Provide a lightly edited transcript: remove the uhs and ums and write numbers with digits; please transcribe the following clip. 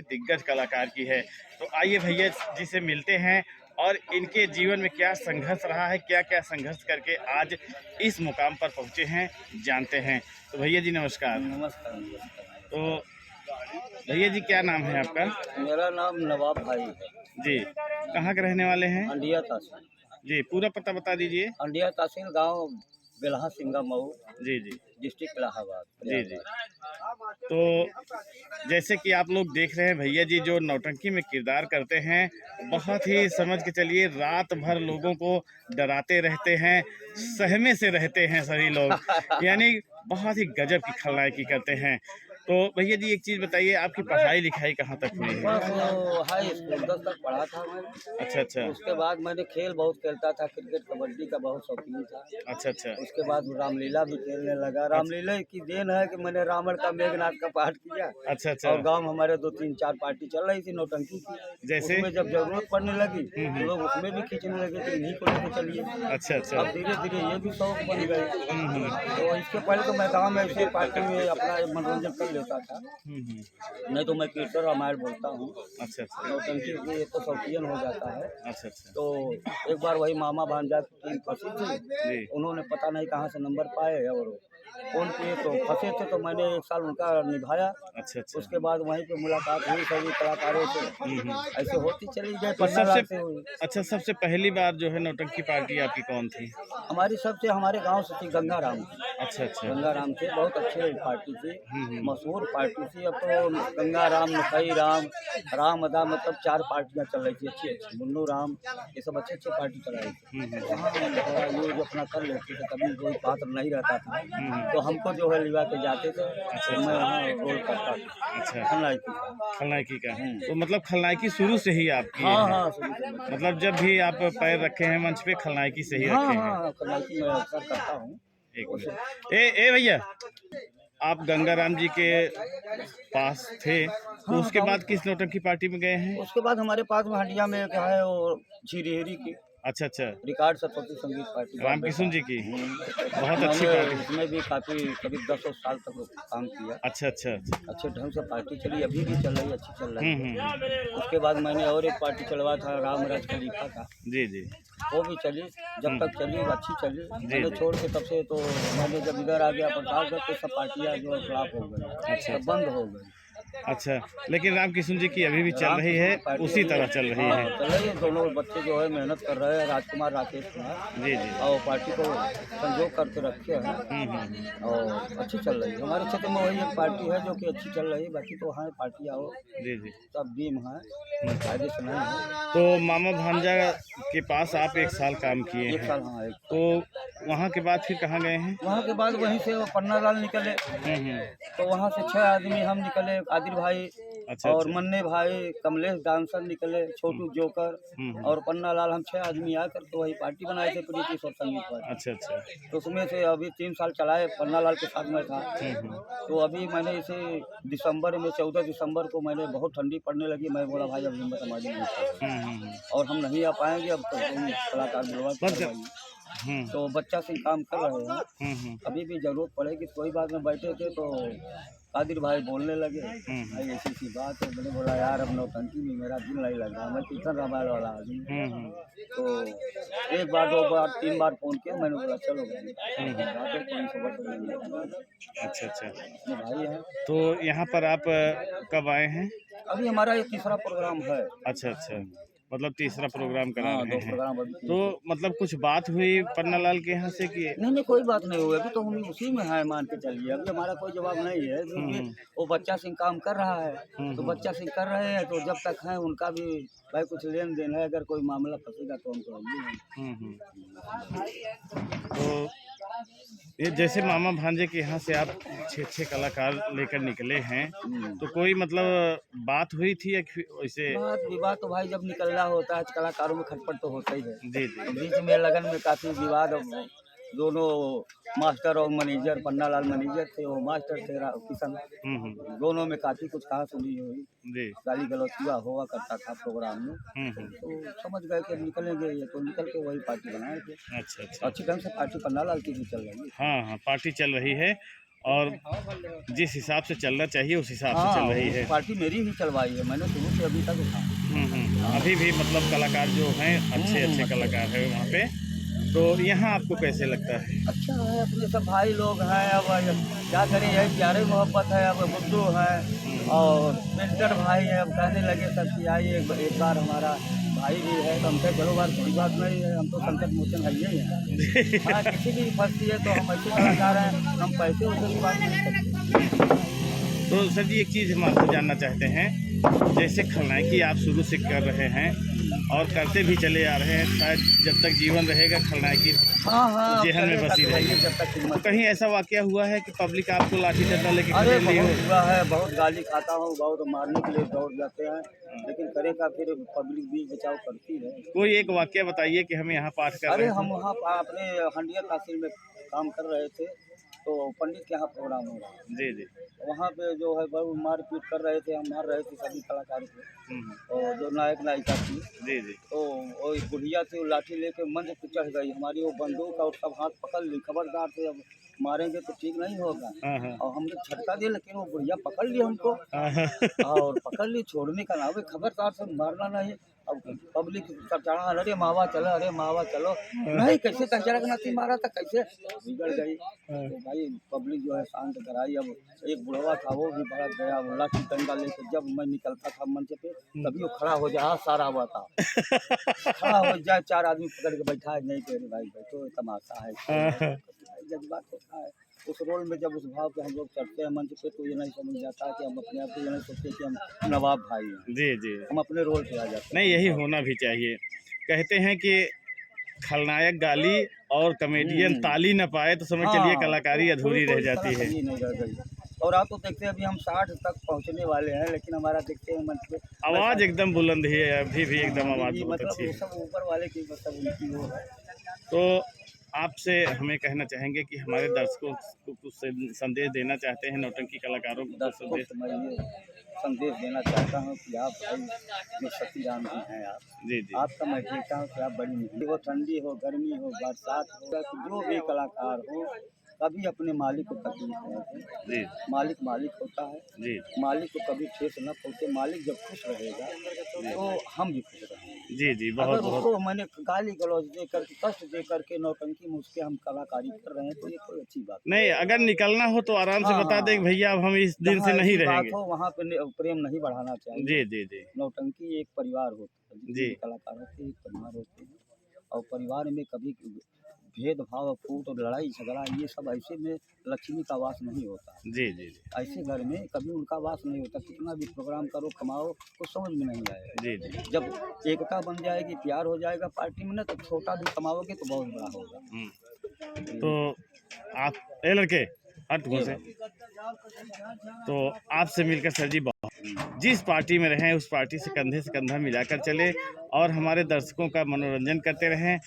दिग्गज कलाकार की है। तो आइए भैया जी से मिलते हैं और इनके जीवन में क्या संघर्ष रहा है, क्या-क्या संघर्ष करके आज इस मुकाम पर पहुँचे हैं, जानते हैं। तो भैया जी नमस्कार। नमस्कार, नमस्कार। तो भैया जी क्या नाम है आपका? मेरा नाम नवाब भाई है। जी, कहाँ के रहने वाले हैं? अंडिया तहसील। जी, पूरा पता बता दीजिए। अंडिया तहसील गाँव बेल्हा सिंगा मऊ, जी, जी। डिस्ट्रिक्ट इलाहाबाद। जी, जी। तो जैसे कि आप लोग देख रहे हैं भैया जी जो नौटंकी में किरदार करते हैं, बहुत ही समझ के चलिए रात भर लोगों को डराते रहते हैं, सहमे से रहते हैं सभी लोग। यानी बहुत ही गजब की खलनायकी करते हैं। तो भैया जी एक चीज़ बताइए आपकी पढ़ाई-लिखाई कहाँ तक हुई है? बस वो हाई स्कूल 10 तक पढ़ा था मैं। अच्छा, अच्छा। उसके बाद मैंने खेल बहुत खेलता था, क्रिकेट कबड्डी का बहुत शौकीन था। अच्छा, अच्छा। उसके बाद रामलीला भी खेलने लगा। रामलीला की देन है कि मैंने रावण का मेघनाथ का पाठ किया। अच्छा, अच्छा। और गांव में हमारे 2-3-4 पार्टी चल रही थी नौटंकी की। जैसे? उसमें जब जरूरत पड़ने लगी तो लोग उसमें भी खींचने लगे कि इन्हीं को लेके चलिए। अच्छा, अच्छा। अब धीरे धीरे ये भी शौक बन गए। हुँ। तो इसके पहले तो मैं गाँव में ऐसे पार्टी में अपना मनोरंजन कर लेता था। हुँ। नहीं तो मैं कीर्तन रामायण बोलता हूँ। अच्छा, अच्छा। नौटंकी की तो शौकियन हो जाता है। अच्छा, अच्छा। तो एक बार वही मामा भांजा की टीम फंसी थी। जी। उन्होंने पता नहीं कहाँ से नंबर पाए और फ़ोन किए तो फंसे थे, तो मैंने 1 साल उनका निभाया। अच्छा, अच्छा। उसके बाद वहीं पे मुलाकात हुई सभी कलाकारों से। हुँ। ऐसे होती चली गई, तो पन्ना लाल से हुई। सबसे पहली बार जो है नौटंकी पार्टी आपकी कौन थी? हमारी सबसे हमारे गाँव से थी गंगाराम। अच्छा, अच्छा। गंगाराम थे, बहुत अच्छे पार्टी थी, हुँ। मशहूर पार्टी थी। अब तो गंगाराम, नकई राम, राम अदा मतलब 4 पार्टियाँ चल रही थी अच्छी-अच्छी। मुन्नू राम, ये सब अच्छे-अच्छे पार्टी चल रही थी। हुँ। हाँ, थोड़ा यूज़ अपना कर लेते थे, कभी कोई पात्र नहीं रहता था, हुँ। तो हमको जो है लिवा के जाते थे, अच्छा, तो मैं अच्छा। वहाँ रोल करता था, अच्छा, खलनायकी का। खलनायकी का। हुँ। तो मतलब खलनायकी शुरू से ही आप किए हाँ, हैं? हाँ, शुरू से मैं मतलब जब भी आप पैर रखे हैं मंच पे खलनायकी से ही हाँ, रखे हैं? हाँ, खलनायकी मैं अक्सर करता हूँ। एक उसे मिनट। ए भैया, आप गंगाराम जी के पास थे, तो हाँ, उसके गाँव बाद किस नौटंकी पार्टी में गए हैं? उसके बाद हमारे पास में हंडिया में क्या है वो झिरहिरी की अच्छा, अच्छा। रिकॉर्ड सरस्वती संगीत पार्टी राम बॉम्बे किशुन का। जी की? बहुत अच्छी मैंने पार्टी। उसमें भी काफ़ी करीब 10 साल तक काम किया। अच्छा, अच्छा। अच्छे ढंग से पार्टी चली, अभी भी चल रही है, अच्छी चल रही है। हुँ। उसके बाद मैंने और एक पार्टी चलवाया था रामराज खलीफा का, जी, जी। वो भी चली, जब तक हुँ। चली अच्छी चली। जी, मैंने जी। छोड़ के तब से तो मैंने जब इधर आ गया प्रतापगढ़ तो सब पार्टियाँ जो है फ्लॉप हो गई, अच्छा, सब अच्छा। बंद हो गई। अच्छा, लेकिन राम किशुन जी की अभी भी चल राम रही किशोर है, की पार्टी उसी अभी तरह चल रही हाँ, है। चल रही है। दोनों बच्चे जो है मेहनत कर रहे हैं, राजकुमार, राकेश कुमार, जी, जी। और पार्टी को संजोग करके रखे हैं हुँ। और अच्छी चल रही है। हमारे क्षेत्र में वही एक पार्टी है जो कि अच्छी चल रही है, बाकी तो वहाँ पार्टियाँ और जी, जी। सब बीम हैं, फायदे से नहीं है। तो मामा भांजा के पास आप 1 साल काम किए 1 हैं, साल हाँ, 1 तो साल। वहाँ के बाद फिर कहाँ गए हैं? वहाँ के बाद वहीं से वो पन्ना लाल निकले, हुँ। तो वहाँ से 6 आदमी हम निकले, कादिर भाई अच्छा, और अच्छा। मन्ने भाई, कमलेश डांसर निकले, छोटू जोकर हुँ। और पन्ना लाल, हम 6 आदमी आकर के वही पार्टी बनाए थे, प्रीति और संगीत पार्टी। अच्छा, अच्छा। तो उसमें से अभी 3 साल चलाए, पन्ना लाल के साथ मैं था। हुँ। तो अभी मैंने इसे दिसंबर में 14 दिसंबर को मैंने बहुत ठंडी पड़ने लगी, मैं बोला भाई अब हिम्मत हमारी नहीं चल रही हुँ। और हम नहीं आ पाएँगे, अब तो तुम कलाकार बुलवा के बंद कर। करवाइए। हुँ। तो बच्चा सिंह काम कर रहे हैं, हुँ। अभी भी ज़रूरत पड़ेगी तो कोई बात नहीं। बैठे थे तो कादिर भाई बोलने लगे, भाई ऐसी-ऐसी बात है। मैंने बोला यार अब नौटंकी में मेरा दिल नहीं लग रहा, मैं कीर्तन रामायण वाला आदमी हूँ। हुँ। तो 1 बार, 2 बार, 3 बार फ़ोन किया, मैंने बोला चलो भाई, बातें थोड़ी समझ में नहीं आई। अच्छा, अच्छा। अपने भाई हैं। तो यहाँ पर आप कब आए हैं? अभी हमारा ये तीसरा प्रोग्राम है। अच्छा, अच्छा। मतलब तीसरा प्रोग्राम करा हाँ, रहे 2 हैं। प्रोग्राम अभी तो किए थे। मतलब कुछ बात हुई पन्ना लाल के यहाँ से कि नहीं, नहीं, कोई बात नहीं हुई, अभी तो हम उसी में हैं मान के चलिए, अभी हमारा कोई जवाब नहीं है क्योंकि हुँ। वो बच्चा सिंह काम कर रहा है, तो हुँ। बच्चा सिंह कर रहे हैं, तो जब तक हैं उनका भी भाई कुछ लेन-देन है, अगर कोई मामला फँसेगा तो हम तो आएँगे हुँ। ही। तो ये जैसे मामा भांजे के यहाँ से आप 6 कलाकार लेकर निकले हैं, हुँ। तो कोई मतलब बात हुई थी या फिर वैसे? विवाद तो भाई जब निकलना होता है कलाकारों में खटपट तो होता ही है। जी, जी। तो बीच में लगन में काफ़ी विवाद दोनों मास्टर और मैनेजर, पन्ना लाल मैनेजर थे, वो मास्टर थे किशन। हुँ। दोनों में काफ़ी कुछ कहा-सुनी हुई, जी। गाली गलौज हुआ हुआ करता था प्रोग्राम में। हुँ। तो समझ गए कि अब निकलेंगे ये, तो निकल के वही पार्टी बनाए थे। अच्छा, अच्छा। अच्छी ढंग से पार्टी पन्ना लाल की भी चल रही है। हाँ, हाँ, पार्टी चल रही है और जिस हिसाब से चलना चाहिए उस हिसाब से चल रही है। पार्टी मेरी ही चलवाई है, मैंने शुरू से अभी तक था। अभी भी मतलब कलाकार जो हैं अच्छे अच्छे कलाकार हैं वहाँ पे, तो यहाँ आपको कैसे लगता है? अच्छा है, अपने सब भाई लोग हैं। अब क्या करें, यही प्यारे मोहब्बत है। अब गुड्डू है और पेंटर भाई है, अब कहने लगे सब कि आइए एक बार हमारा भाई भी है, तो हम कहे चलो बात कोई बात नहीं है, हम तो संकट मोचन है ही हैं। हाँ, किसी की फंसती है तो हम ऐसे कलाकार हैं, हम पैसे वैसे की बात नहीं करते। तो सर जी एक चीज़ हम आपको जानना चाहते हैं, जैसे खलनायकी आप शुरू से कर रहे हैं और करते भी चले आ रहे हैं, शायद जब तक जीवन रहेगा खलनायकी हाँ जेहन में बसी रहेगी। जब तक तो हिम्मत। कहीं ऐसा वाकया हुआ है कि पब्लिक आपको लाठी डंडा लेके अरे खदेड़ ली हो? बहुत हुआ है, बहुत गाली खाता हूँ, बहुत मारने के लिए दौड़ जाते हैं, लेकिन करेगा फिर पब्लिक भी बचाव करती है। कोई एक वाकया बताइए कि हम यहाँ पाठ कर अरे रहे हम वहाँ अपने हंडिया तहसील में काम कर रहे थे, तो पंडित के यहाँ प्रोग्राम हो रहा हैं। जी जी। वहाँ पे जो है बहुत मारपीट कर रहे थे, हम मार रहे थे सभी कलाकार को। और जो नायक नायिका थी, जी जी। तो वो बुढ़िया से वो लाठी लेके मंच पे चढ़ गई, हमारी वो बंदूक और सब हाथ पकड़ ली, खबरदार से अब मारेंगे तो ठीक नहीं होगा। हाँ और हमने झटका दिया, लेकिन वो बुढ़िया पकड़ ली हमको, हाँ। और पकड़ ली, छोड़ने का नाम है, खबरदार से मारना नहीं। अब पब्लिक सब चढ़ा, अरे मावा चलो, अरे मावा चलो, नहीं कैसे कंचरा का नाती मारा था, कैसे बिगड़ गई। तो भाई पब्लिक जो है शांत कराई। अब एक बुढ़वा था वो भी भड़क गया, वो लाठी डंडा लेकर जब मैं निकलता था मंच पे, तभी वो खड़ा हो जाए, सारा हुआ था खड़ा हो जाए, 4 आदमी पकड़ के बैठा है, नहीं तेरे भाई बैठो, तमाशा है, जज्बात होता है। उस रोल में जब उस भाव पे हम लोग चढ़ते हैं मंच पे, तो ये नहीं समझ जाता कि हम अपने आप को ये नहीं सोचते कि हम नवाब भाई हैं, जी जी। हम अपने रोल पे आ जाते हैं। नहीं, यही होना भी चाहिए। कहते हैं कि खलनायक गाली और कॉमेडियन ताली न पाए तो समझ चलिए हाँ, कलाकारी अधूरी रह जाती है। कलाकारी नहीं रह गई। और आप तो देखते हैं अभी हम 60 तक पहुंचने वाले हैं, लेकिन हमारा देखते हैं मंच पे आवाज़ एकदम बुलंद है, अभी भी एकदम आवाज़ बहुत मतलब अच्छी वो है। सब ऊपर वाले की मतलब उनकी वो है। तो आपसे हमें कहना चाहेंगे कि हमारे दर्शकों को कुछ संदेश देना चाहते हैं, नौटंकी कलाकारों को कुछ दर्शकों संदेश? को मैं ये संदेश देना चाहता हूँ कि आप भाई जो सतीराम जी हैं, आप जी जी। आपका मैं देखता हूँ कि आप बड़ी मेहनत, हो ठंडी हो, गर्मी हो, बरसात हो, जो भी कलाकार हो, कभी अपने मालिक को तकलीफ नहीं दें। जी मालिक होता है, जी। मालिक को कभी ठेस न पहुँचे। मालिक जब खुश रहेगा तो हम भी खुश रहेंगे। जी जी। अगर बहुत बहुत उसको मैंने गाली गलौज दे करके, कष्ट दे करके, नौटंकी में उसके हम कलाकारी कर रहे हैं, तो ये कोई अच्छी बात नहीं, अगर निकलना हो तो आराम से बता दें कि भैया अब हम इस दिन से जहाँ नहीं ऐसी बात रहेंगे। हो वहाँ पे प्रेम नहीं बढ़ाना चाहिए। जी जी जी। नौटंकी एक परिवार होता है, जितने जी। भी कलाकार होते हैं एक परिवार होते हैं, और परिवार में कभी भेदभाव, फूट और लड़ाई झगड़ा, ये सब ऐसे में लक्ष्मी का वास नहीं होता। जी जी जी। ऐसे घर में कभी उनका वास नहीं होता। कितना भी प्रोग्राम करो, कमाओ, कुछ समझ में नहीं आएगा। जी जी। जब एकता बन जाएगी, प्यार हो जाएगा पार्टी में ना, तो छोटा भी कमाओगे तो बहुत बड़ा होगा। तो आप ए लड़के हट घुसे। तो आपसे मिलकर सर जी बहुत, जिस पार्टी में रहें उस पार्टी से कंधे से कंधा मिलाकर चले और हमारे दर्शकों का मनोरंजन करते रहें।